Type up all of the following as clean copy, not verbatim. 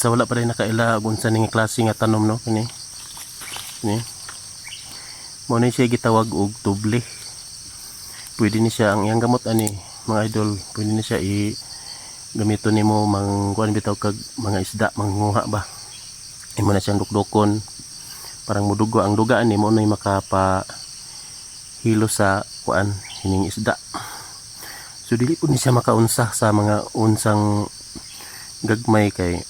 Sa wala pa rin nakaila kung saan nga klase nga tanom no kini. Ni. Mo ni siya gitawag og tuble. Pwede ni siya ang iyang gamot ani mga idol, pwede ni siya i gamito nimo mang kuan bitaw kag mga isda manguha ba. Imo na siyang dukdukon parang mudugo ang dugaan nimo nay makapa hilo sa kuan hining isda. So dili pud ni siya makaunsa sa mga unsang gagmay kay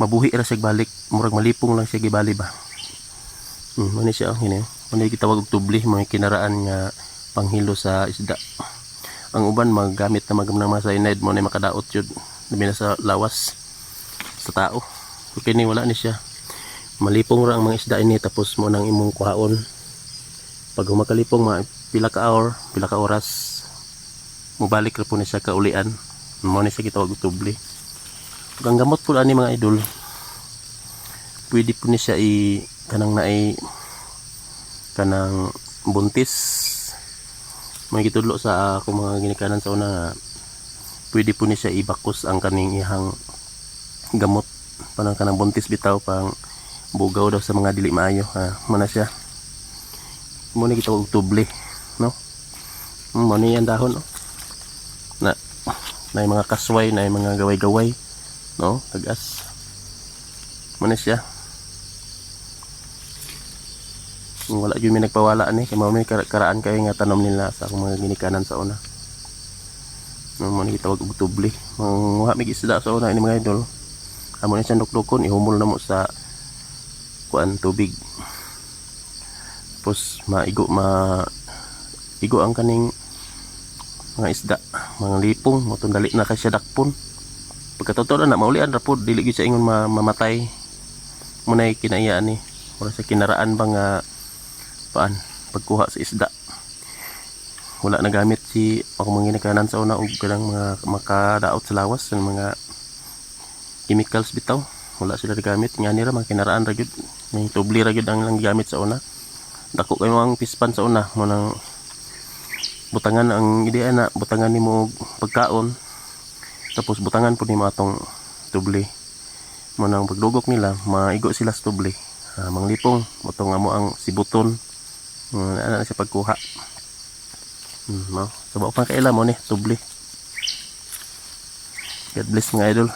mabuhi ra siya balik, murag malipong lang siya gibali ba. Mani siya hini. Mani gitawag og tubli, mga kinaraan nga panghilo sa isda. Ang uban maggamit na magamnang mga cyanide mo na makadaot yun. Labi na sa lawas sa tao. Okay ni wala ni siya. Malipong ra ang mga isda ini tapos mo nang imong kuhaon. Pag humakalipong pila ka hour, pila ka oras, mubalik ra po ni siya kaulian. Mo ni siya gitawag og tubli. Ang gamot po ani mga idol, pwede po ni siya kanang naay kanang buntis. May gitudlo sa akong mga ginikanan sa una nga pwede po ni siya ibakos ang kaning ihang gamot panang kanang buntis bitaw pang bugaw daw sa mga dili maayo muna siya. Mo ni gitawag tuble no. Mo ni ang dahon no. Na mga kasway, na mga gaway-gaway no, tagas. Muna siya. Wala yun may nagpawala ni kay may karaan kayo nga tanom nila sa akong mga ginikanan sa una. Mo ni gitawag og tubli. Manguha mig isda sa una ini mga idol. Amo ni siyang dukdukon ihumol na mo sa kuan tubig. Tapos igo ang kaning mga isda, mga lipong, motong dali na kasi dakpon. Pagkatotoo na maulian ra pud dili gyud siya ingon mamatay. Munay kinaiya ni, wala sa kinaraan ba nga paan pagkuha sa isda. Wala na gamit si ako mga ginikanan sa una og kanang mga makadaot sa lawas ng mga chemicals bitaw. Wala sila gamit nga ni ra mga kinaraan ra gyud. May tubli ra gyud ang lang gamit sa una. Dako kayo ang pispan sa una mo nang butangan ang ideya na butangan nimo pagkaon tapos butangan po nimo atong tubli mo nang pagdugok nila maigo sila sa tubli manglipong motong amo ang sibuton ana siya pagkuha no subo pa kaila mo ni tubli. God bless mga idol.